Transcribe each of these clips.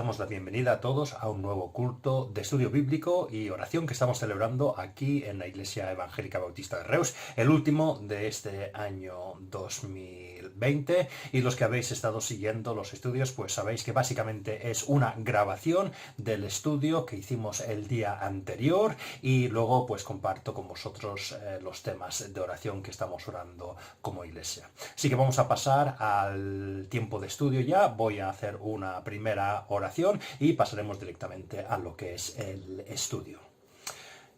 damos la bienvenida a todos a un nuevo culto de estudio bíblico y oración que estamos celebrando aquí en la Iglesia Evangélica Bautista de Reus, el último de este año 2020. Y los que habéis estado siguiendo los estudios, pues sabéis que básicamente es una grabación del estudio que hicimos el día anterior y luego pues comparto con vosotros los temas de oración que estamos orando como iglesia. Así que vamos a pasar al tiempo de estudio ya. Voy a hacer una primera oración y pasaremos directamente a lo que es el estudio.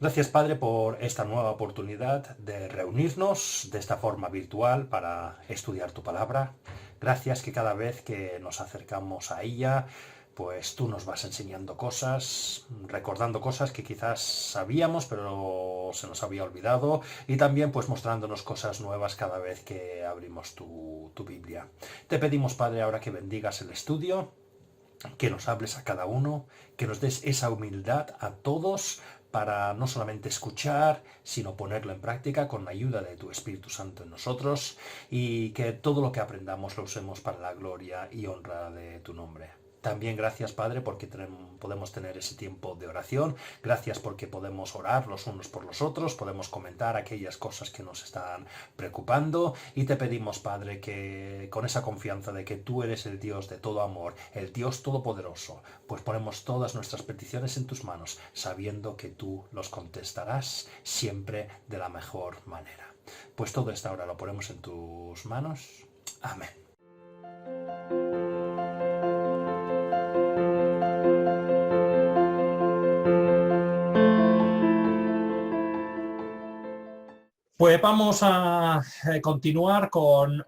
Gracias, Padre, por esta nueva oportunidad de reunirnos de esta forma virtual para estudiar tu palabra. Gracias que cada vez que nos acercamos a ella, pues tú nos vas enseñando cosas, recordando cosas que quizás sabíamos, pero se nos había olvidado, y también pues mostrándonos cosas nuevas cada vez que abrimos tu Biblia. Te pedimos, Padre, ahora que bendigas el estudio, que nos hables a cada uno, que nos des esa humildad a todos para no solamente escuchar, sino ponerlo en práctica con la ayuda de tu Espíritu Santo en nosotros, y que todo lo que aprendamos lo usemos para la gloria y honra de tu nombre. También gracias, Padre, porque podemos tener ese tiempo de oración. Gracias porque podemos orar los unos por los otros, podemos comentar aquellas cosas que nos están preocupando. Y te pedimos, Padre, que con esa confianza de que tú eres el Dios de todo amor, el Dios todopoderoso, pues ponemos todas nuestras peticiones en tus manos, sabiendo que tú los contestarás siempre de la mejor manera. Pues todo esto ahora lo ponemos en tus manos. Amén. Pues vamos a continuar con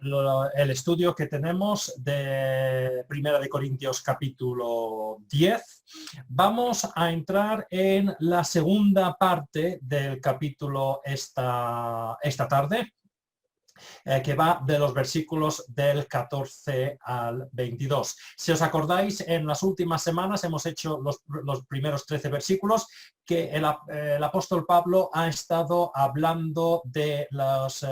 el estudio que tenemos de Primera de Corintios capítulo 10. Vamos a entrar en la segunda parte del capítulo esta tarde, que va de los versículos del 14 al 22. Si os acordáis, en las últimas semanas hemos hecho los primeros 13 versículos que el apóstol Pablo ha estado hablando de las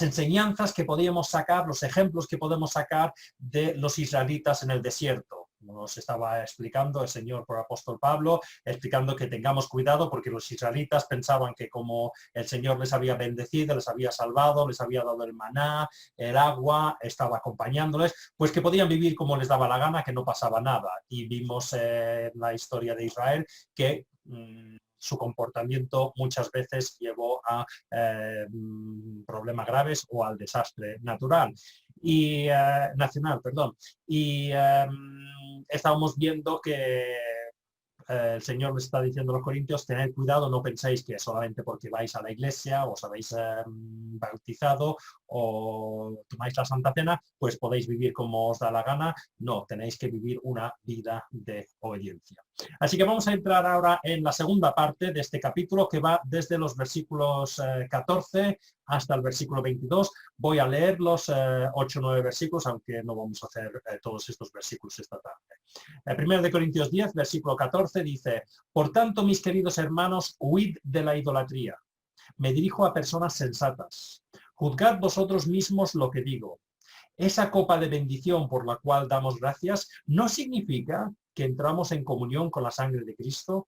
enseñanzas que podíamos sacar, los ejemplos que podemos sacar de los israelitas en el desierto. Nos estaba explicando el Señor por apóstol Pablo, explicando que tengamos cuidado porque los israelitas pensaban que como el Señor les había bendecido, les había salvado, les había dado el maná, el agua, estaba acompañándoles, pues que podían vivir como les daba la gana, que no pasaba nada. Y vimos la historia de Israel que su comportamiento muchas veces llevó a problemas graves o al desastre natural. Y nacional, perdón. Y estábamos viendo que el Señor les está diciendo a los corintios, tened cuidado, no penséis que solamente porque vais a la iglesia, os habéis bautizado o tomáis la Santa Cena, pues podéis vivir como os da la gana. No, tenéis que vivir una vida de obediencia. Así que vamos a entrar ahora en la segunda parte de este capítulo, que va desde los versículos 14 hasta el versículo 22. Voy a leer los 8 o 9 versículos, aunque no vamos a hacer todos estos versículos esta tarde. 1 de Corintios 10, versículo 14, dice: por tanto, mis queridos hermanos, huid de la idolatría. Me dirijo a personas sensatas. Juzgad vosotros mismos lo que digo. Esa copa de bendición por la cual damos gracias no significa que entramos en comunión con la sangre de Cristo.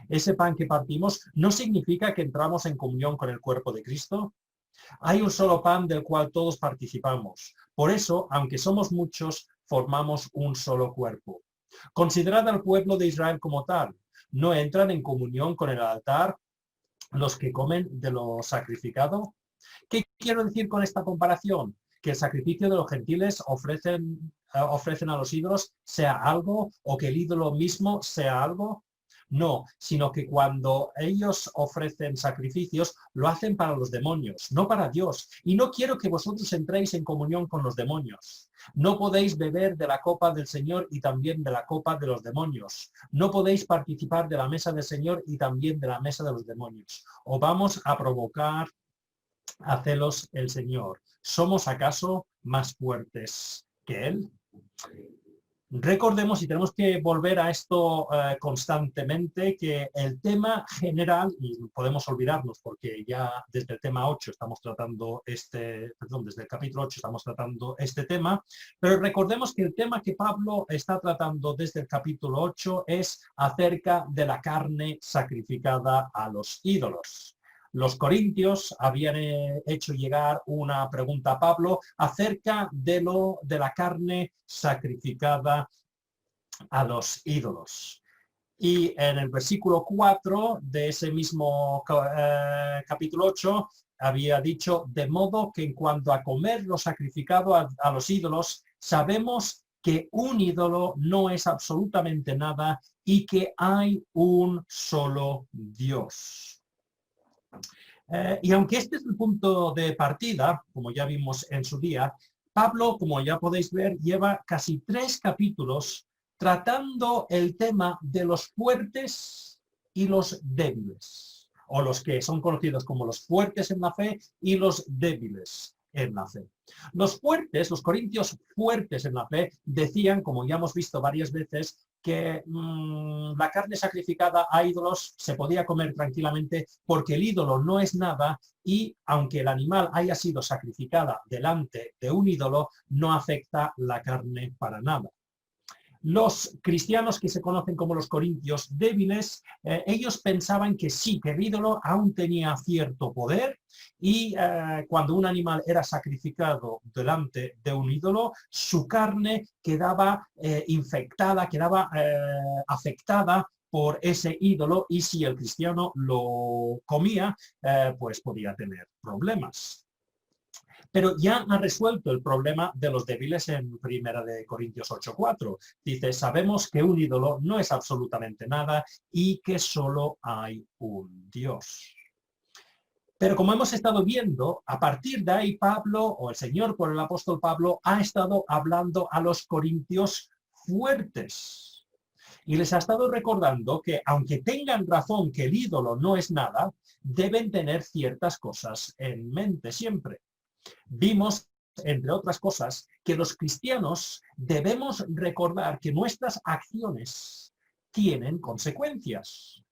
Ese pan que partimos no significa que entramos en comunión con el cuerpo de Cristo. Hay un solo pan del cual todos participamos. Por eso, aunque somos muchos, formamos un solo cuerpo. Considerad al pueblo de Israel como tal. ¿No entran en comunión con el altar los que comen de lo sacrificado? ¿Qué quiero decir con esta comparación? Que el sacrificio de los gentiles ofrecen a los ídolos sea algo, o que el ídolo mismo sea algo. No, sino que cuando ellos ofrecen sacrificios, lo hacen para los demonios, no para Dios. Y no quiero que vosotros entréis en comunión con los demonios. No podéis beber de la copa del Señor y también de la copa de los demonios. No podéis participar de la mesa del Señor y también de la mesa de los demonios. O vamos a provocar a celos el Señor. ¿Somos acaso más fuertes que Él? Recordemos, y tenemos que volver a esto constantemente, que el tema general, y podemos olvidarnos porque ya desde el tema 8 estamos tratando desde el capítulo 8 estamos tratando este tema, pero recordemos que el tema que Pablo está tratando desde el capítulo 8 es acerca de la carne sacrificada a los ídolos. Los corintios habían hecho llegar una pregunta a Pablo acerca de la carne sacrificada a los ídolos. Y en el versículo 4 de ese mismo capítulo 8 había dicho, de modo que en cuanto a comer lo sacrificado a los ídolos, sabemos que un ídolo no es absolutamente nada y que hay un solo Dios. Y aunque este es el punto de partida, como ya vimos en su día, Pablo, como ya podéis ver, lleva casi 3 capítulos tratando el tema de los fuertes y los débiles, o los que son conocidos como los fuertes en la fe y los débiles en la fe. Los fuertes, los corintios fuertes en la fe, decían, como ya hemos visto varias veces, que la carne sacrificada a ídolos se podía comer tranquilamente porque el ídolo no es nada y aunque el animal haya sido sacrificada delante de un ídolo, no afecta la carne para nada. Los cristianos que se conocen como los corintios débiles, ellos pensaban que sí, que el ídolo aún tenía cierto poder y cuando un animal era sacrificado delante de un ídolo, su carne quedaba infectada, quedaba afectada por ese ídolo y si el cristiano lo comía, pues podía tener problemas. Pero ya ha resuelto el problema de los débiles en 1 Corintios 8:4. Dice, sabemos que un ídolo no es absolutamente nada y que solo hay un Dios. Pero como hemos estado viendo, a partir de ahí Pablo, o el Señor por el apóstol Pablo, ha estado hablando a los corintios fuertes. Y les ha estado recordando que aunque tengan razón que el ídolo no es nada, deben tener ciertas cosas en mente siempre. Vimos, entre otras cosas, que los cristianos debemos recordar que nuestras acciones tienen consecuencias.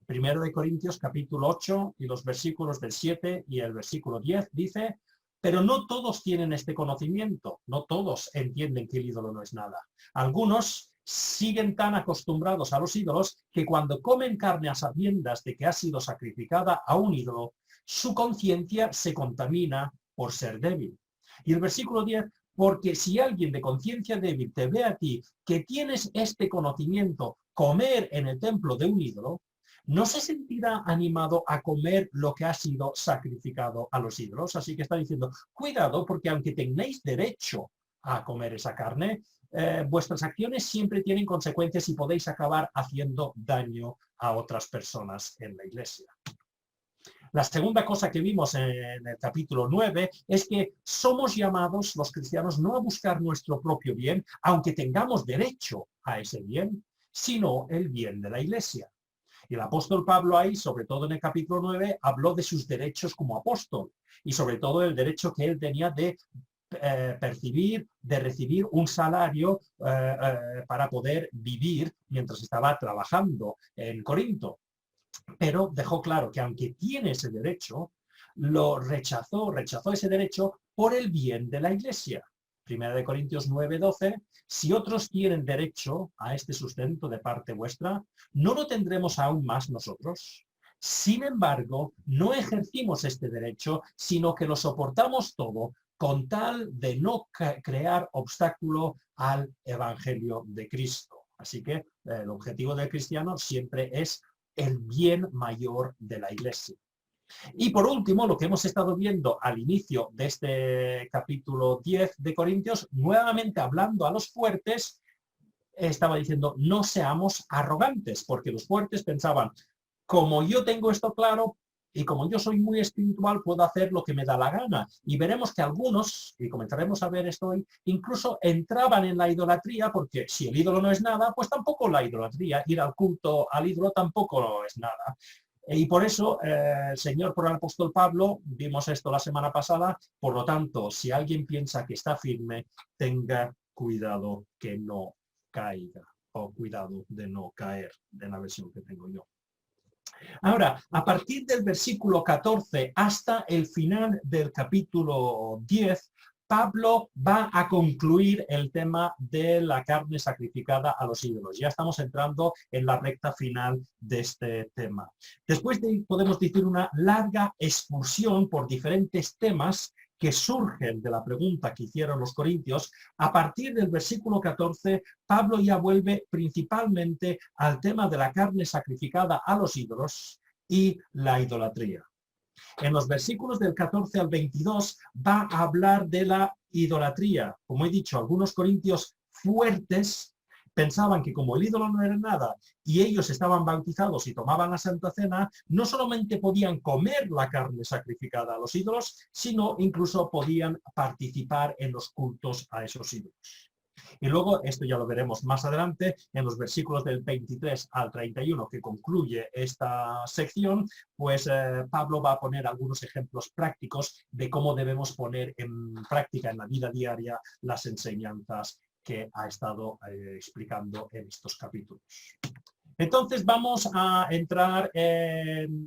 1 Corintios capítulo 8 y los versículos del 7 y el versículo 10 dice, pero no todos tienen este conocimiento, no todos entienden que el ídolo no es nada. Algunos siguen tan acostumbrados a los ídolos que cuando comen carne a sabiendas de que ha sido sacrificada a un ídolo, su conciencia se contamina por ser débil. Y el versículo 10, porque si alguien de conciencia débil te ve a ti que tienes este conocimiento, comer en el templo de un ídolo, no se sentirá animado a comer lo que ha sido sacrificado a los ídolos. Así que está diciendo, cuidado, porque aunque tengáis derecho a comer esa carne, vuestras acciones siempre tienen consecuencias y podéis acabar haciendo daño a otras personas en la iglesia. La segunda cosa que vimos en el capítulo 9 es que somos llamados, los cristianos, no a buscar nuestro propio bien, aunque tengamos derecho a ese bien, sino el bien de la iglesia. Y el apóstol Pablo ahí, sobre todo en el capítulo 9, habló de sus derechos como apóstol y sobre todo el derecho que él tenía de percibir, de recibir un salario para poder vivir mientras estaba trabajando en Corinto. Pero dejó claro que aunque tiene ese derecho, lo rechazó ese derecho por el bien de la iglesia. 1 Corintios 9:12, si otros tienen derecho a este sustento de parte vuestra, ¿no lo tendremos aún más nosotros? Sin embargo, no ejercimos este derecho, sino que lo soportamos todo con tal de no crear obstáculo al Evangelio de Cristo. Así que el objetivo del cristiano siempre es el bien mayor de la iglesia. Y por último, lo que hemos estado viendo al inicio de este capítulo 10 de Corintios, nuevamente hablando a los fuertes, estaba diciendo, no seamos arrogantes, porque los fuertes pensaban, como yo tengo esto claro, y como yo soy muy espiritual, puedo hacer lo que me da la gana. Y veremos que algunos, y comenzaremos a ver esto hoy, incluso entraban en la idolatría, porque si el ídolo no es nada, pues tampoco la idolatría, ir al culto al ídolo tampoco es nada. Y por eso el Señor, por el apóstol Pablo, vimos esto la semana pasada, por lo tanto, si alguien piensa que está firme, tenga cuidado que no caiga, o cuidado de no caer, de la versión que tengo yo. Ahora, a partir del versículo 14 hasta el final del capítulo 10, Pablo va a concluir el tema de la carne sacrificada a los ídolos. Ya estamos entrando en la recta final de este tema. Después de, podemos decir, una larga excursión por diferentes temas que surgen de la pregunta que hicieron los corintios, a partir del versículo 14, Pablo ya vuelve principalmente al tema de la carne sacrificada a los ídolos y la idolatría. En los versículos del 14 al 22 va a hablar de la idolatría. Como he dicho, algunos corintios fuertes pensaban que como el ídolo no era nada y ellos estaban bautizados y tomaban la Santa Cena, no solamente podían comer la carne sacrificada a los ídolos, sino incluso podían participar en los cultos a esos ídolos. Y luego, esto ya lo veremos más adelante, en los versículos del 23 al 31, que concluye esta sección, pues Pablo va a poner algunos ejemplos prácticos de cómo debemos poner en práctica en la vida diaria las enseñanzas que ha estado explicando en estos capítulos. Entonces vamos a entrar en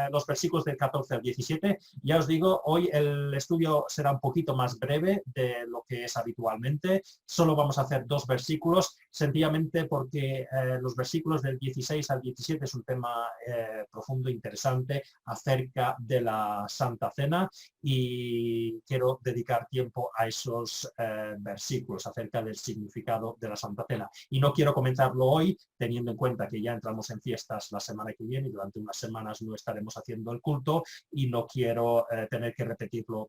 los versículos del 14 al 17. Ya os digo, hoy el estudio será un poquito más breve de lo que es habitualmente. Solo vamos a hacer 2 versículos, sencillamente porque los versículos del 16 al 17 es un tema profundo, interesante, acerca de la Santa Cena, y quiero dedicar tiempo a esos versículos acerca del significado de la Santa Cena. Y no quiero comenzarlo hoy, teniendo en cuenta que ya entramos en fiestas la semana que viene y durante unas semanas no estaremos haciendo el culto y no quiero tener que repetirlo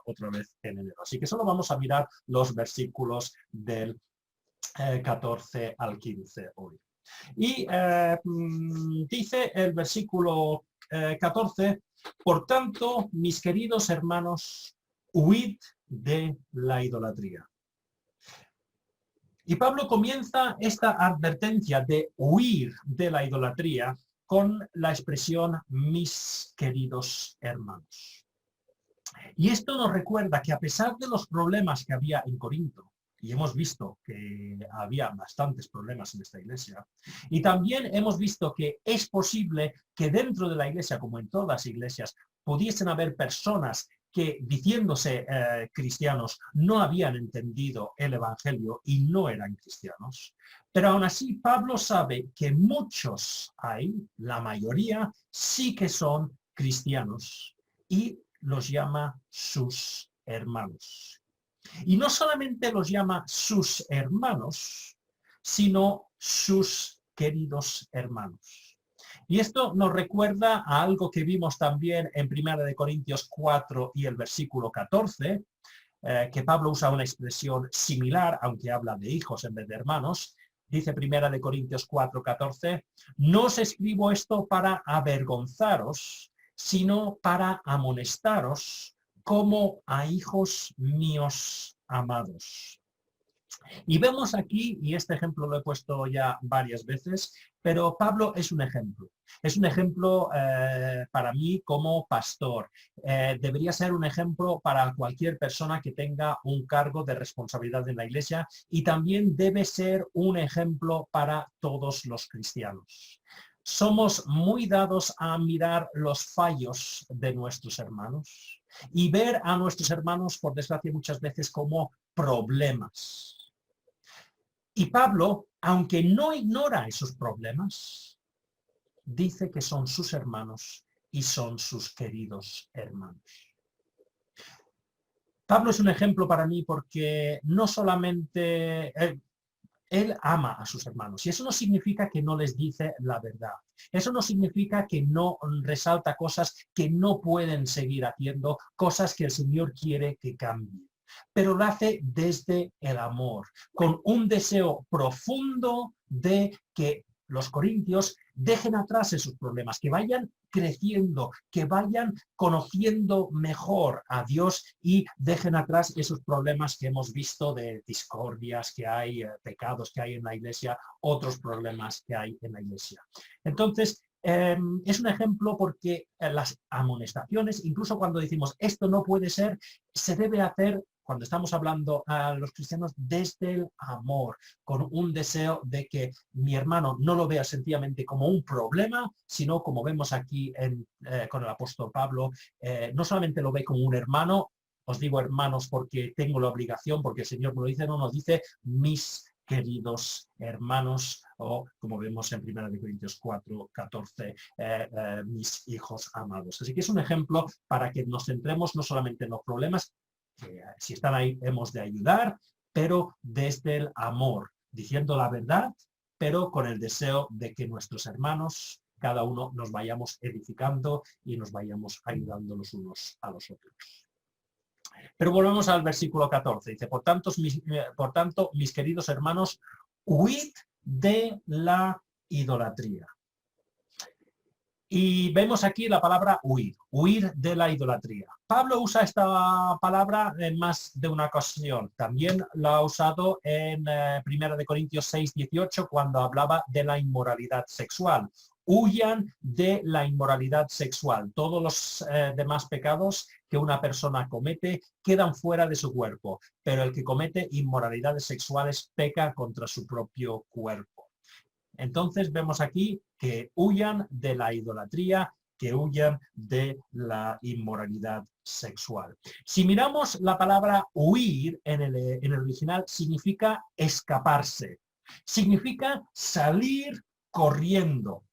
otra vez en enero. Así que solo vamos a mirar los versículos del 14 al 15 hoy. Y dice el versículo 14, por tanto, mis queridos hermanos, huid de la idolatría. Y Pablo comienza esta advertencia de huir de la idolatría con la expresión mis queridos hermanos. Y esto nos recuerda que a pesar de los problemas que había en Corinto, y hemos visto que había bastantes problemas en esta iglesia, y también hemos visto que es posible que dentro de la iglesia, como en todas las iglesias, pudiesen haber personas que, diciéndose cristianos, no habían entendido el evangelio y no eran cristianos. Pero aún así, Pablo sabe que muchos hay, la mayoría, sí que son cristianos y los llama sus hermanos. Y no solamente los llama sus hermanos, sino sus queridos hermanos. Y esto nos recuerda a algo que vimos también en 1 Corintios 4 y el versículo 14, que Pablo usa una expresión similar, aunque habla de hijos en vez de hermanos. Dice 1 Corintios 4, 14, no os escribo esto para avergonzaros, sino para amonestaros como a hijos míos amados. Y vemos aquí, y este ejemplo lo he puesto ya varias veces, pero Pablo es un ejemplo. Es un ejemplo para mí como pastor. Debería ser un ejemplo para cualquier persona que tenga un cargo de responsabilidad en la iglesia, y también debe ser un ejemplo para todos los cristianos. Somos muy dados a mirar los fallos de nuestros hermanos y ver a nuestros hermanos, por desgracia, muchas veces como problemas. Y Pablo, aunque no ignora esos problemas, dice que son sus hermanos y son sus queridos hermanos. Pablo es un ejemplo para mí porque no solamente él ama a sus hermanos, y eso no significa que no les dice la verdad. Eso no significa que no resalta cosas que no pueden seguir haciendo, cosas que el Señor quiere que cambien. Pero lo hace desde el amor, con un deseo profundo de que los corintios dejen atrás esos problemas, que vayan creciendo, que vayan conociendo mejor a Dios y dejen atrás esos problemas que hemos visto de discordias que hay, pecados que hay en la iglesia, otros problemas que hay en la iglesia. Entonces, es un ejemplo porque las amonestaciones, incluso cuando decimos esto no puede ser, se debe hacer cuando estamos hablando a los cristianos desde el amor, con un deseo de que mi hermano no lo vea sencillamente como un problema, sino como vemos aquí con el apóstol Pablo, no solamente lo ve como un hermano, os digo hermanos porque tengo la obligación, porque el Señor me lo dice, no nos dice mis queridos hermanos, o como vemos en 1 Corintios 4, 14, mis hijos amados. Así que es un ejemplo para que nos centremos no solamente en los problemas, que si están ahí hemos de ayudar, pero desde el amor, diciendo la verdad, pero con el deseo de que nuestros hermanos, cada uno, nos vayamos edificando y nos vayamos ayudando los unos a los otros. Pero volvemos al versículo 14. Dice, por tanto, mis queridos hermanos, huid de la idolatría. Y vemos aquí la palabra huir de la idolatría. Pablo usa esta palabra en más de una ocasión. También la ha usado en 1 Corintios 6, 18, cuando hablaba de la inmoralidad sexual. Huyan de la inmoralidad sexual. Todos los demás pecados que una persona comete quedan fuera de su cuerpo, pero el que comete inmoralidades sexuales peca contra su propio cuerpo. Entonces vemos aquí que huyan de la idolatría, que huyan de la inmoralidad sexual. Si miramos la palabra huir en el original, significa escaparse, significa salir corriendo.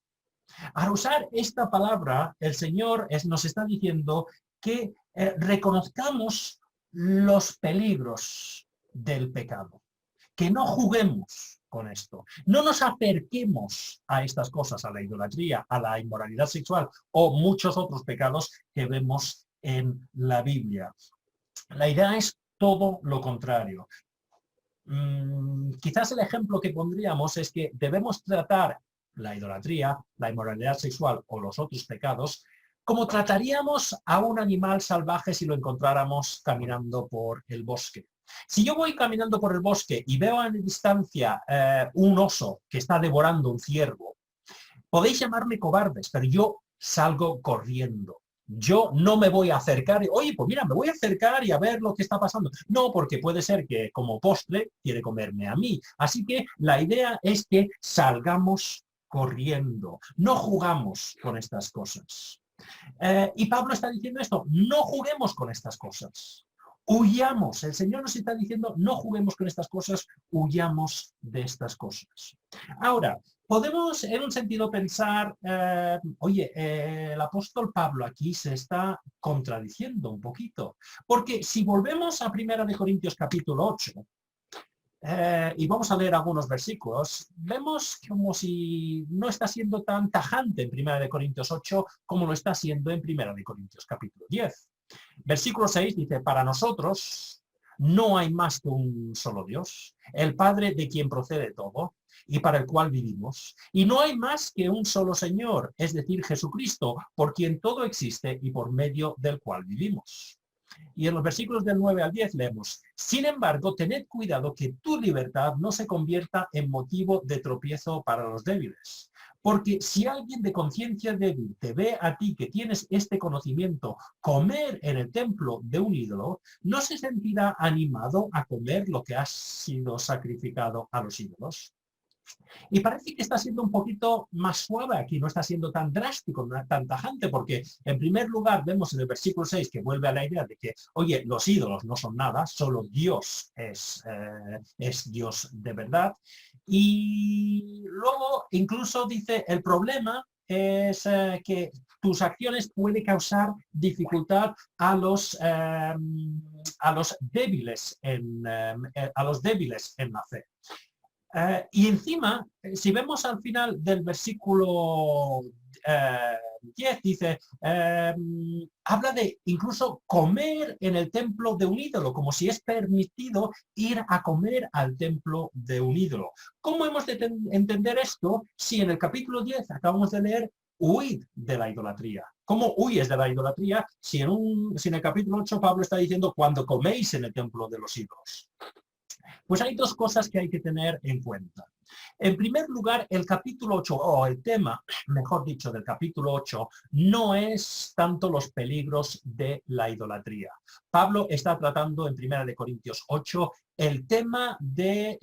Al usar esta palabra, el Señor nos está diciendo que reconozcamos los peligros del pecado, que no juguemos con esto. No nos acerquemos a estas cosas, a la idolatría, a la inmoralidad sexual o muchos otros pecados que vemos en la Biblia. La idea es todo lo contrario. Quizás el ejemplo que pondríamos es que debemos tratar la idolatría, la inmoralidad sexual o los otros pecados como trataríamos a un animal salvaje si lo encontráramos caminando por el bosque. Si yo voy caminando por el bosque y veo a distancia un oso que está devorando un ciervo, podéis llamarme cobardes, pero yo salgo corriendo. Yo no me voy a acercar, oye, pues mira, me voy a acercar y a ver lo que está pasando. No, porque puede ser que como postre quiere comerme a mí. Así que la idea es que salgamos corriendo. No jugamos con estas cosas. Y Pablo está diciendo esto, no juguemos con estas cosas. Huyamos. El Señor nos está diciendo, no juguemos con estas cosas, huyamos de estas cosas. Ahora, podemos en un sentido pensar, oye, el apóstol Pablo aquí se está contradiciendo un poquito. Porque si volvemos a 1 Corintios capítulo 8, y vamos a leer algunos versículos, vemos como si no está siendo tan tajante en 1 Corintios 8 como lo está siendo en 1 Corintios capítulo 10. Versículo 6 dice, para nosotros no hay más que un solo Dios, el Padre de quien procede todo y para el cual vivimos. Y no hay más que un solo Señor, es decir, Jesucristo, por quien todo existe y por medio del cual vivimos. Y en los versículos del 9 al 10 leemos, sin embargo, tened cuidado que tu libertad no se convierta en motivo de tropiezo para los débiles. Porque si alguien de conciencia débil te ve a ti que tienes este conocimiento comer en el templo de un ídolo, ¿no se sentirá animado a comer lo que ha sido sacrificado a los ídolos? Y parece que está siendo un poquito más suave aquí, no está siendo tan drástico, tan tajante, porque en primer lugar vemos en el versículo 6 que vuelve a la idea de que, oye, los ídolos no son nada, solo Dios es Dios de verdad. Y luego incluso dice, el problema es que tus acciones pueden causar dificultad a los débiles en la fe. Y encima, si vemos al final del versículo 10, dice, habla de incluso comer en el templo de un ídolo, como si es permitido ir a comer al templo de un ídolo. ¿Cómo hemos de entender esto si en el capítulo 10 acabamos de leer huid de la idolatría? ¿Cómo huyes de la idolatría si en el capítulo 8 Pablo está diciendo cuando coméis en el templo de los ídolos? Pues hay dos cosas que hay que tener en cuenta. En primer lugar, el capítulo 8, o el tema, mejor dicho, del capítulo 8, no es tanto los peligros de la idolatría. Pablo está tratando en 1 Corintios 8 el tema de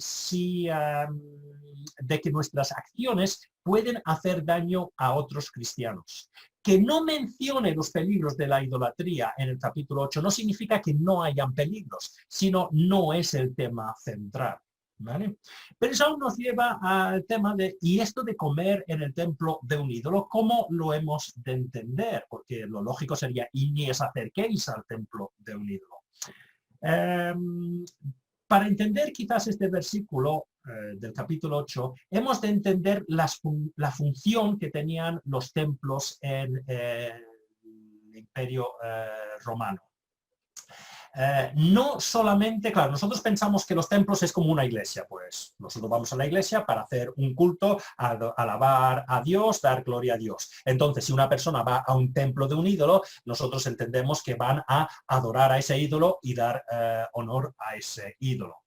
de que nuestras acciones pueden hacer daño a otros cristianos. Que no mencione los peligros de la idolatría en el capítulo 8 no significa que no hayan peligros, sino no es el tema central. ¿Vale? Pero eso nos lleva al tema de, ¿y esto de comer en el templo de un ídolo, cómo lo hemos de entender? Porque lo lógico sería, y ni os acerquéis al templo de un ídolo. Para entender quizás este versículo del capítulo 8, hemos de entender la función que tenían los templos en el Imperio Romano. No solamente, claro, nosotros pensamos que los templos es como una iglesia, pues nosotros vamos a la iglesia para hacer un culto, alabar a Dios, dar gloria a Dios. Entonces, si una persona va a un templo de un ídolo, nosotros entendemos que van a adorar a ese ídolo y dar honor a ese ídolo.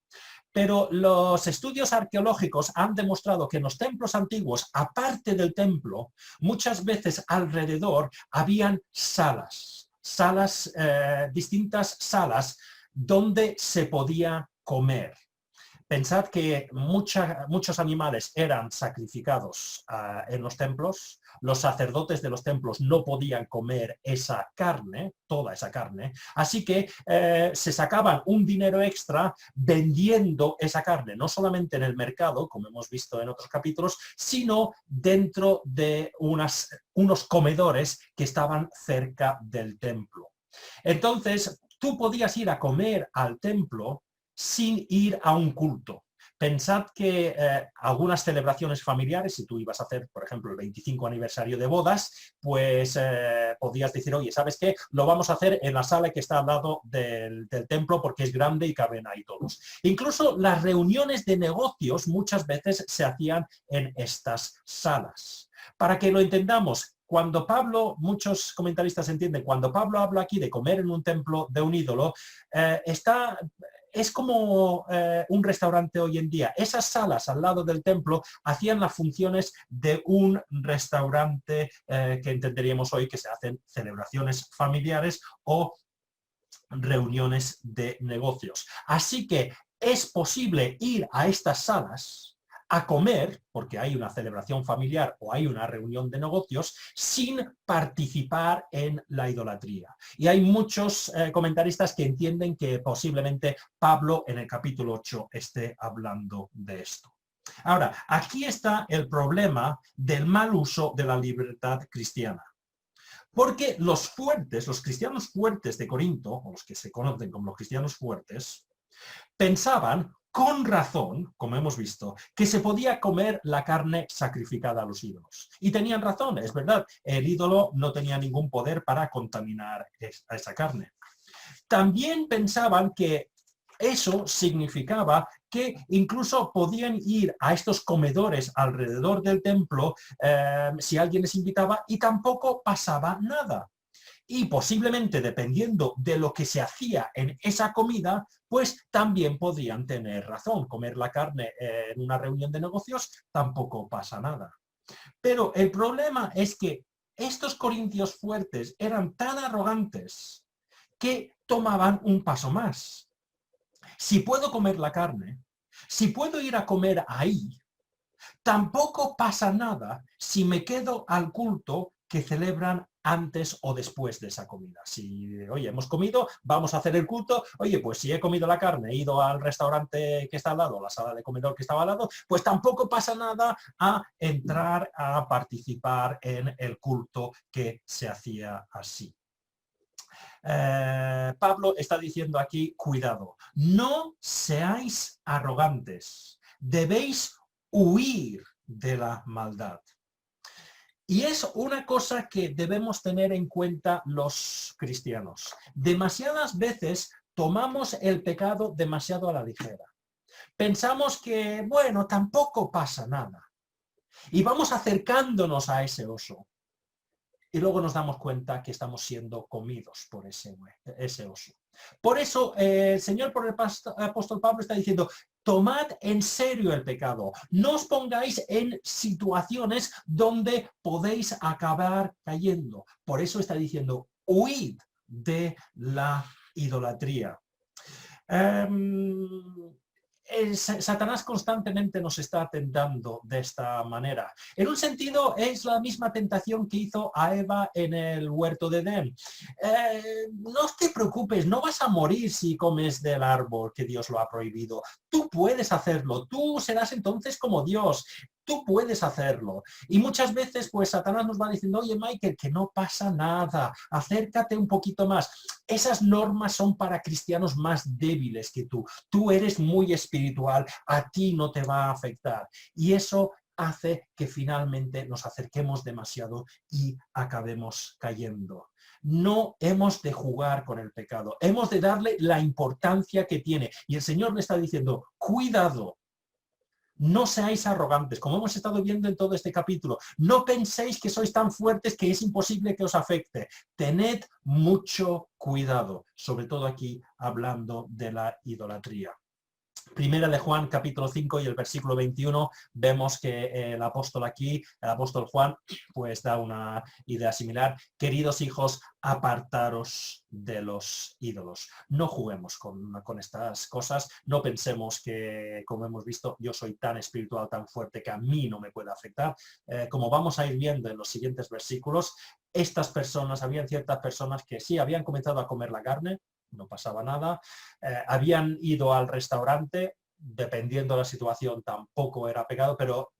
Pero los estudios arqueológicos han demostrado que en los templos antiguos, aparte del templo, muchas veces alrededor habían distintas salas donde se podía comer. Pensad que muchos animales eran sacrificados en los templos, los sacerdotes de los templos no podían comer esa carne, toda esa carne, así que se sacaban un dinero extra vendiendo esa carne, no solamente en el mercado, como hemos visto en otros capítulos, sino dentro de unos comedores que estaban cerca del templo. Entonces, tú podías ir a comer al templo sin ir a un culto. Pensad que algunas celebraciones familiares, si tú ibas a hacer, por ejemplo, el 25 aniversario de bodas, pues podías decir, oye, ¿sabes qué? Lo vamos a hacer en la sala que está al lado del templo porque es grande y caben ahí todos. Incluso las reuniones de negocios muchas veces se hacían en estas salas. Para que lo entendamos, cuando Pablo, muchos comentaristas entienden, cuando Pablo habla aquí de comer en un templo de un ídolo, es como un restaurante hoy en día. Esas salas al lado del templo hacían las funciones de un restaurante que entenderíamos hoy que se hacen celebraciones familiares o reuniones de negocios. Así que es posible ir a estas salas a comer, porque hay una celebración familiar o hay una reunión de negocios, sin participar en la idolatría. Y hay muchos comentaristas que entienden que posiblemente Pablo en el capítulo 8 esté hablando de esto. Ahora, aquí está el problema del mal uso de la libertad cristiana. Porque los fuertes, los cristianos fuertes de Corinto, o los que se conocen como los cristianos fuertes, pensaban con razón, como hemos visto, que se podía comer la carne sacrificada a los ídolos. Y tenían razón, es verdad, el ídolo no tenía ningún poder para contaminar a esa carne. También pensaban que eso significaba que incluso podían ir a estos comedores alrededor del templo si alguien les invitaba y tampoco pasaba nada. Y posiblemente, dependiendo de lo que se hacía en esa comida, pues también podrían tener razón. Comer la carne en una reunión de negocios tampoco pasa nada. Pero el problema es que estos corintios fuertes eran tan arrogantes que tomaban un paso más. Si puedo comer la carne, si puedo ir a comer ahí, tampoco pasa nada si me quedo al culto que celebran antes o después de esa comida. Si, oye, hemos comido, vamos a hacer el culto, oye, pues si he comido la carne, he ido al restaurante que está al lado, la sala de comedor que estaba al lado, pues tampoco pasa nada a entrar a participar en el culto que se hacía así. Pablo está diciendo aquí, cuidado, no seáis arrogantes, debéis huir de la maldad. Y es una cosa que debemos tener en cuenta los cristianos. Demasiadas veces tomamos el pecado demasiado a la ligera. Pensamos que, bueno, tampoco pasa nada. Y vamos acercándonos a ese oso. y luego nos damos cuenta que estamos siendo comidos por ese oso. Por eso el Señor, por el apóstol Pablo, está diciendo: tomad en serio el pecado, no os pongáis en situaciones donde podéis acabar cayendo. Por eso está diciendo: huid de la idolatría. Satanás constantemente nos está tentando de esta manera. En un sentido, es la misma tentación que hizo a Eva en el huerto de Edén. No te preocupes, no vas a morir si comes del árbol que Dios lo ha prohibido. Tú puedes hacerlo, tú serás entonces como Dios. Tú puedes hacerlo. Y muchas veces, pues, Satanás nos va diciendo: oye, Michael, que no pasa nada, acércate un poquito más. Esas normas son para cristianos más débiles que tú. Tú eres muy espiritual, a ti no te va a afectar. Y eso hace que finalmente nos acerquemos demasiado y acabemos cayendo. No hemos de jugar con el pecado, hemos de darle la importancia que tiene. Y el Señor le está diciendo: cuidado. No seáis arrogantes, como hemos estado viendo en todo este capítulo. No penséis que sois tan fuertes que es imposible que os afecte. Tened mucho cuidado, sobre todo aquí hablando de la idolatría. Primera de Juan, capítulo 5 y el versículo 21, vemos que el apóstol aquí, el apóstol Juan, pues da una idea similar. Queridos hijos, apartaros de los ídolos. No juguemos con estas cosas, no pensemos que, como hemos visto, yo soy tan espiritual, tan fuerte que a mí no me puede afectar. Como vamos a ir viendo en los siguientes versículos, habían ciertas personas que sí habían comenzado a comer la carne, no pasaba nada, habían ido al restaurante, dependiendo de la situación tampoco era pecado, pero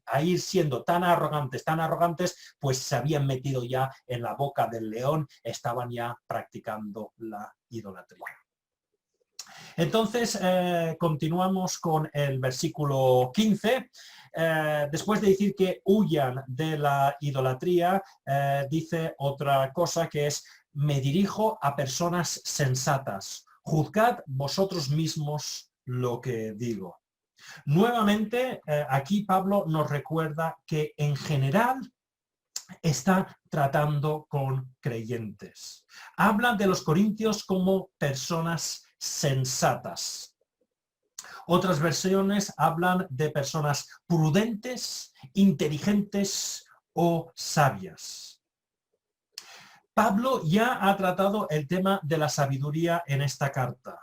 a ir siendo tan arrogantes, pues se habían metido ya en la boca del león, estaban ya practicando la idolatría. Entonces, continuamos con el versículo 15. Después de decir que huyan de la idolatría, dice otra cosa que es: me dirijo a personas sensatas. Juzgad vosotros mismos lo que digo. Nuevamente, aquí Pablo nos recuerda que en general está tratando con creyentes. Habla de los corintios como personas sensatas. Otras versiones hablan de personas prudentes, inteligentes o sabias. Pablo ya ha tratado el tema de la sabiduría en esta carta.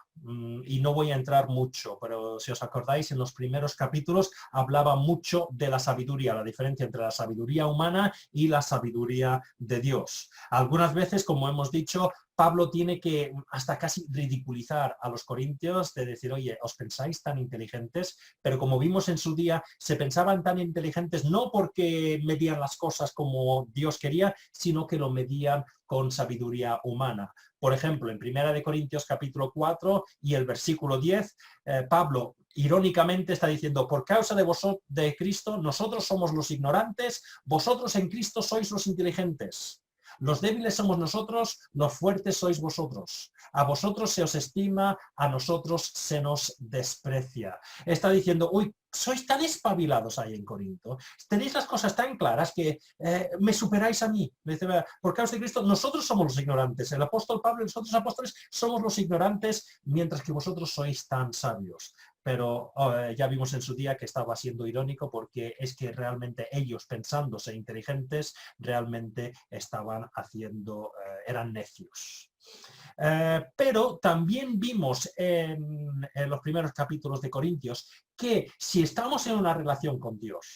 Y no voy a entrar mucho, pero si os acordáis, en los primeros capítulos hablaba mucho de la sabiduría, la diferencia entre la sabiduría humana y la sabiduría de Dios. Algunas veces, como hemos dicho, Pablo tiene que hasta casi ridiculizar a los corintios, de decir: oye, ¿os pensáis tan inteligentes? Pero como vimos en su día, se pensaban tan inteligentes no porque medían las cosas como Dios quería, sino que lo medían con sabiduría humana. Por ejemplo, en 1 Corintios capítulo 4 y el versículo 10, Pablo irónicamente está diciendo: por causa de Cristo, nosotros somos los ignorantes, vosotros en Cristo sois los inteligentes. Los débiles somos nosotros, los fuertes sois vosotros. A vosotros se os estima, a nosotros se nos desprecia. Está diciendo: uy, sois tan espabilados ahí en Corinto, tenéis las cosas tan claras que me superáis a mí. Dice: por causa de Cristo, nosotros somos los ignorantes. El apóstol Pablo y los otros apóstoles somos los ignorantes, mientras que vosotros sois tan sabios. Pero ya vimos en su día que estaba siendo irónico, porque es que realmente ellos, pensándose inteligentes, realmente estaban eran necios. Pero también vimos en los primeros capítulos de Corintios que si estamos en una relación con Dios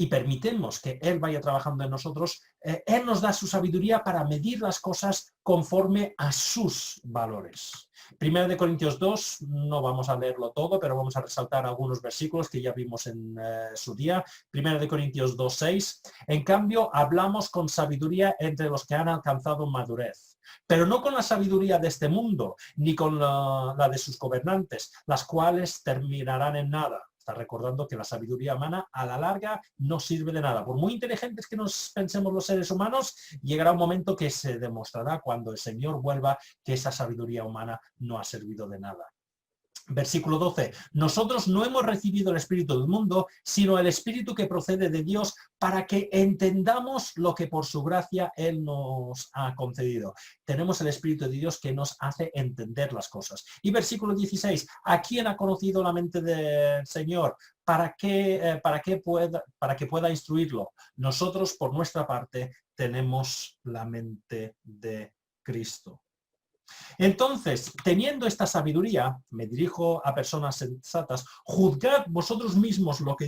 y permitimos que Él vaya trabajando en nosotros, Él nos da su sabiduría para medir las cosas conforme a sus valores. 1 Corintios 2, no vamos a leerlo todo, pero vamos a resaltar algunos versículos que ya vimos en su día. 1 Corintios 2, 6. En cambio, hablamos con sabiduría entre los que han alcanzado madurez, pero no con la sabiduría de este mundo, ni con la de sus gobernantes, las cuales terminarán en nada. Está recordando que la sabiduría humana a la larga no sirve de nada. Por muy inteligentes que nos pensemos los seres humanos, llegará un momento que se demostrará, cuando el Señor vuelva, que esa sabiduría humana no ha servido de nada. Versículo 12. Nosotros no hemos recibido el Espíritu del mundo, sino el Espíritu que procede de Dios, para que entendamos lo que por su gracia Él nos ha concedido. Tenemos el Espíritu de Dios que nos hace entender las cosas. Y versículo 16. ¿A quién ha conocido la mente del Señor? Para que pueda instruirlo. Nosotros, por nuestra parte, tenemos la mente de Cristo. Entonces, teniendo esta sabiduría, me dirijo a personas sensatas, juzgad vosotros mismos lo que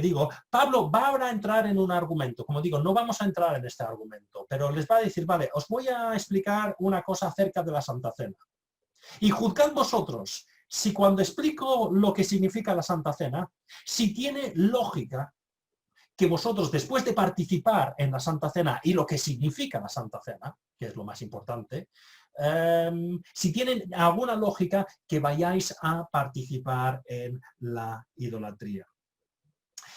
digo. Pablo va ahora a entrar en un argumento. Como digo, no vamos a entrar en este argumento, pero les va a decir, vale, os voy a explicar una cosa acerca de la Santa Cena. Y juzgad vosotros si cuando explico lo que significa la Santa Cena, si tiene lógica que vosotros, después de participar en la Santa Cena y lo que significa la Santa Cena, que es lo más importante, si tienen alguna lógica que vayáis a participar en la idolatría.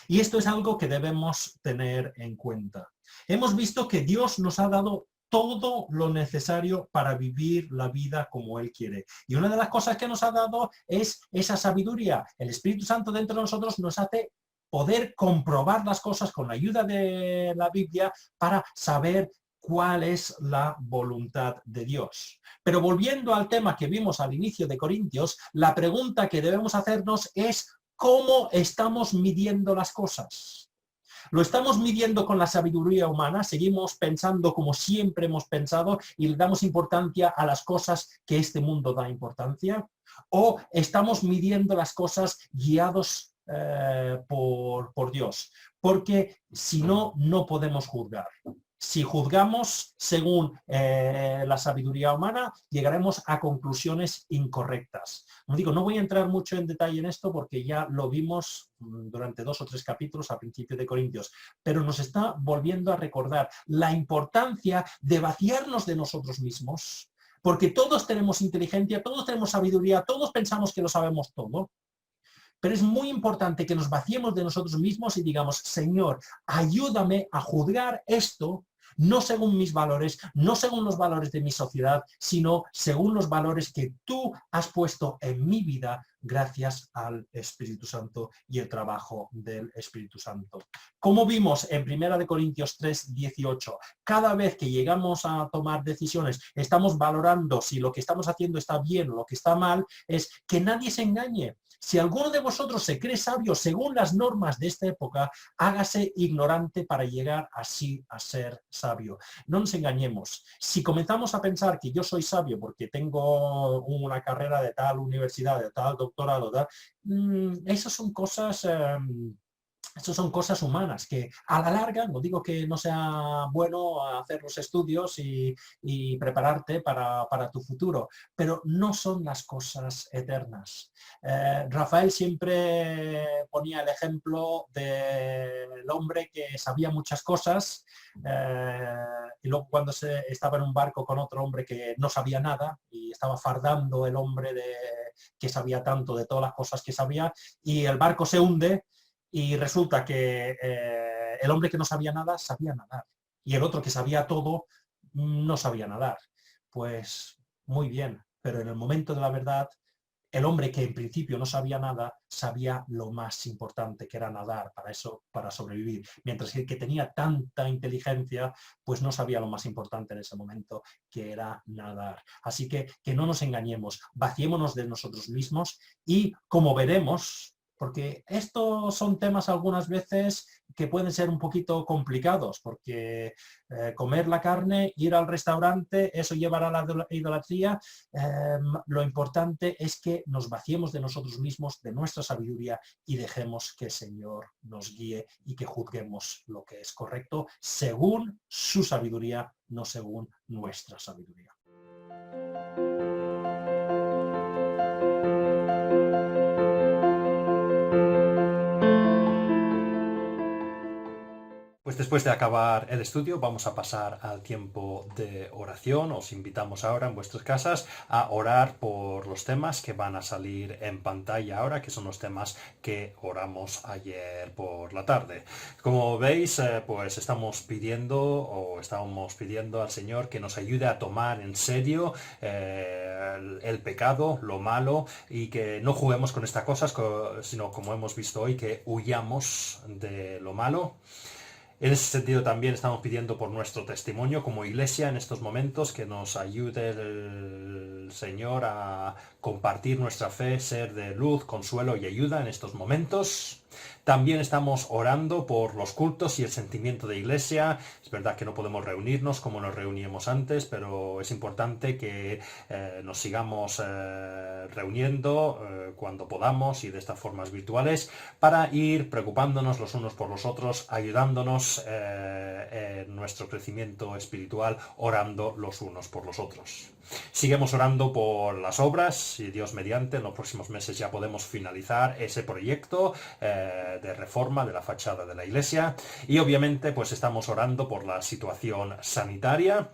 Y esto es algo que debemos tener en cuenta. Hemos visto que Dios nos ha dado todo lo necesario para vivir la vida como Él quiere. Y una de las cosas que nos ha dado es esa sabiduría. El Espíritu Santo dentro de nosotros nos hace poder comprobar las cosas con la ayuda de la Biblia para saber cuál es la voluntad de Dios. Pero volviendo al tema que vimos al inicio de Corintios, la pregunta que debemos hacernos es ¿cómo estamos midiendo las cosas? ¿Lo estamos midiendo con la sabiduría humana? ¿Seguimos pensando como siempre hemos pensado y le damos importancia a las cosas que este mundo da importancia? ¿O estamos midiendo las cosas guiados por Dios? Porque si no, no podemos juzgar. Si juzgamos según la sabiduría humana, llegaremos a conclusiones incorrectas. Como digo, no voy a entrar mucho en detalle en esto porque ya lo vimos durante 2 o 3 capítulos al principio de Corintios, pero nos está volviendo a recordar la importancia de vaciarnos de nosotros mismos, porque todos tenemos inteligencia, todos tenemos sabiduría, todos pensamos que lo sabemos todo. Pero es muy importante que nos vaciemos de nosotros mismos y digamos, Señor, ayúdame a juzgar esto no según mis valores, no según los valores de mi sociedad, sino según los valores que tú has puesto en mi vida gracias al Espíritu Santo y el trabajo del Espíritu Santo. Como vimos en 1 Corintios 3, 18, cada vez que llegamos a tomar decisiones, estamos valorando si lo que estamos haciendo está bien o lo que está mal, es que nadie se engañe. Si alguno de vosotros se cree sabio según las normas de esta época, hágase ignorante para llegar así a ser sabio. No nos engañemos. Si comenzamos a pensar que yo soy sabio porque tengo una carrera de tal universidad, de tal doctorado, esas son cosas... Estas son cosas humanas que a la larga, no digo que no sea bueno hacer los estudios y prepararte para tu futuro, pero no son las cosas eternas. Rafael siempre ponía el ejemplo del hombre que sabía muchas cosas y luego cuando estaba en un barco con otro hombre que no sabía nada y estaba fardando el hombre que sabía tanto de todas las cosas que sabía y el barco se hunde. Y resulta que el hombre que no sabía nada, sabía nadar. Y el otro que sabía todo, no sabía nadar. Pues muy bien, pero en el momento de la verdad, el hombre que en principio no sabía nada, sabía lo más importante, que era nadar, para sobrevivir. Mientras que el que tenía tanta inteligencia, pues no sabía lo más importante en ese momento, que era nadar. Así que no nos engañemos, vaciémonos de nosotros mismos y, como veremos, porque estos son temas algunas veces que pueden ser un poquito complicados, porque comer la carne, ir al restaurante, eso llevará a la idolatría. Lo importante es que nos vaciemos de nosotros mismos, de nuestra sabiduría y dejemos que el Señor nos guíe y que juzguemos lo que es correcto según su sabiduría, no según nuestra sabiduría. Pues después de acabar el estudio vamos a pasar al tiempo de oración. Os invitamos ahora en vuestras casas a orar por los temas que van a salir en pantalla ahora, que son los temas que oramos ayer por la tarde. Como veis, pues estábamos pidiendo al Señor que nos ayude a tomar en serio el pecado, lo malo, y que no juguemos con estas cosas, sino como hemos visto hoy, que huyamos de lo malo. En ese sentido también estamos pidiendo por nuestro testimonio como iglesia en estos momentos, que nos ayude el Señor a compartir nuestra fe, ser de luz, consuelo y ayuda en estos momentos. También estamos orando por los cultos y el sentimiento de iglesia. Es verdad que no podemos reunirnos como nos reuníamos antes, pero es importante que nos sigamos reuniendo cuando podamos y de estas formas virtuales para ir preocupándonos los unos por los otros, ayudándonos en nuestro crecimiento espiritual, orando los unos por los otros. Seguimos orando por las obras y Dios mediante en los próximos meses ya podemos finalizar ese proyecto de reforma de la fachada de la iglesia, y obviamente pues estamos orando por la situación sanitaria.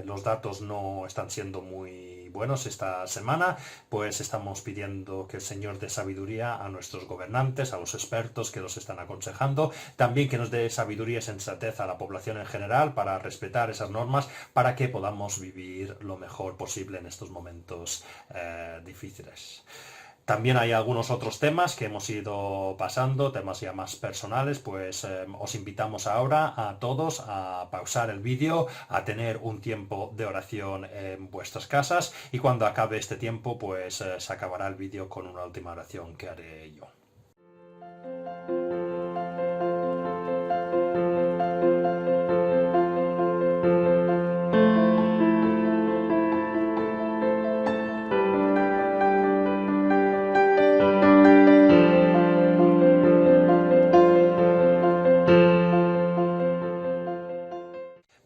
Los datos no están siendo muy buenos esta semana, pues estamos pidiendo que el Señor dé sabiduría a nuestros gobernantes, a los expertos que nos están aconsejando, también que nos dé sabiduría y sensatez a la población en general para respetar esas normas, para que podamos vivir lo mejor posible en estos momentos difíciles. También hay algunos otros temas que hemos ido pasando, temas ya más personales, pues os invitamos ahora a todos a pausar el vídeo, a tener un tiempo de oración en vuestras casas, y cuando acabe este tiempo pues se acabará el vídeo con una última oración que haré yo.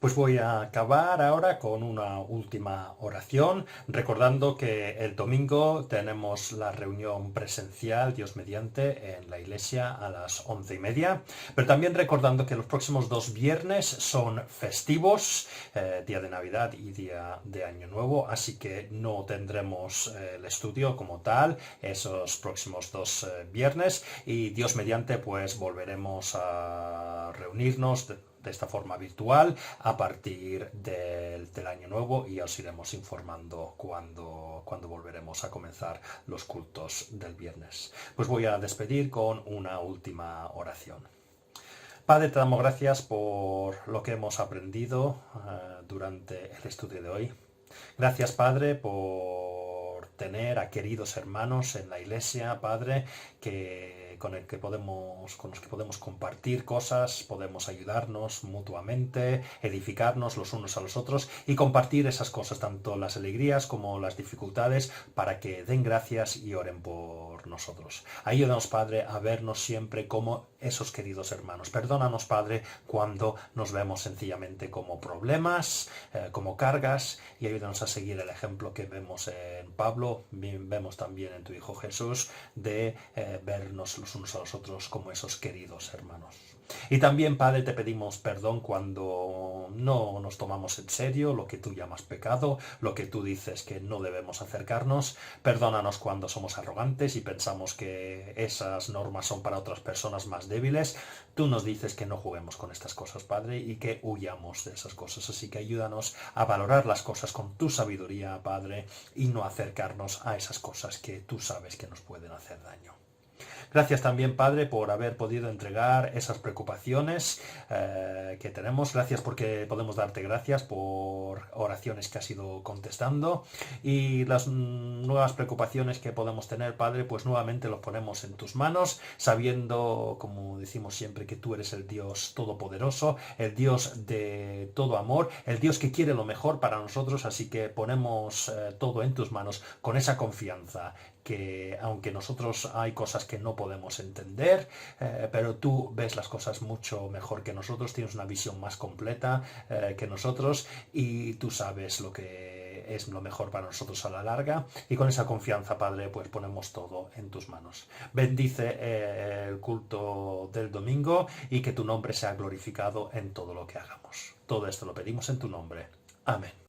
Pues voy a acabar ahora con una última oración, recordando que el domingo tenemos la reunión presencial, Dios mediante, en la iglesia a las 11:30, pero también recordando que los próximos 2 viernes son festivos, día de Navidad y día de Año Nuevo, así que no tendremos el estudio como tal esos próximos 2 viernes, y Dios mediante pues volveremos a reunirnos de esta forma virtual a partir del Año Nuevo, y os iremos informando cuando volveremos a comenzar los cultos del viernes. Pues voy a despedir con una última oración. Padre, te damos gracias por lo que hemos aprendido durante el estudio de hoy. Gracias, Padre, por tener a queridos hermanos en la iglesia, Padre, con los que podemos compartir cosas, podemos ayudarnos mutuamente, edificarnos los unos a los otros y compartir esas cosas, tanto las alegrías como las dificultades, para que den gracias y oren por nosotros. Ayúdanos, Padre, a vernos siempre como esos queridos hermanos. Perdónanos, Padre, cuando nos vemos sencillamente como problemas, como cargas, y ayúdanos a seguir el ejemplo que vemos en Pablo, vemos también en tu Hijo Jesús, de vernos los unos a los otros como esos queridos hermanos. Y también, Padre, te pedimos perdón cuando no nos tomamos en serio lo que tú llamas pecado, lo que tú dices que no debemos acercarnos. Perdónanos cuando somos arrogantes y pensamos que esas normas son para otras personas más débiles. Tú nos dices que no juguemos con estas cosas, Padre, y que huyamos de esas cosas. Así que ayúdanos a valorar las cosas con tu sabiduría, Padre, y no acercarnos a esas cosas que tú sabes que nos pueden hacer daño. Gracias también, Padre, por haber podido entregar esas preocupaciones que tenemos. Gracias porque podemos darte gracias por oraciones que has ido contestando, y las nuevas preocupaciones que podemos tener, Padre, pues nuevamente los ponemos en tus manos, sabiendo, como decimos siempre, que tú eres el Dios todopoderoso, el Dios de todo amor, el Dios que quiere lo mejor para nosotros. Así que ponemos todo en tus manos con esa confianza, que aunque nosotros hay cosas que no podemos entender, pero tú ves las cosas mucho mejor que nosotros, tienes una visión más completa que nosotros, y tú sabes lo que es lo mejor para nosotros a la larga, y con esa confianza, Padre, pues ponemos todo en tus manos. Bendice el culto del domingo y que tu nombre sea glorificado en todo lo que hagamos. Todo esto lo pedimos en tu nombre. Amén.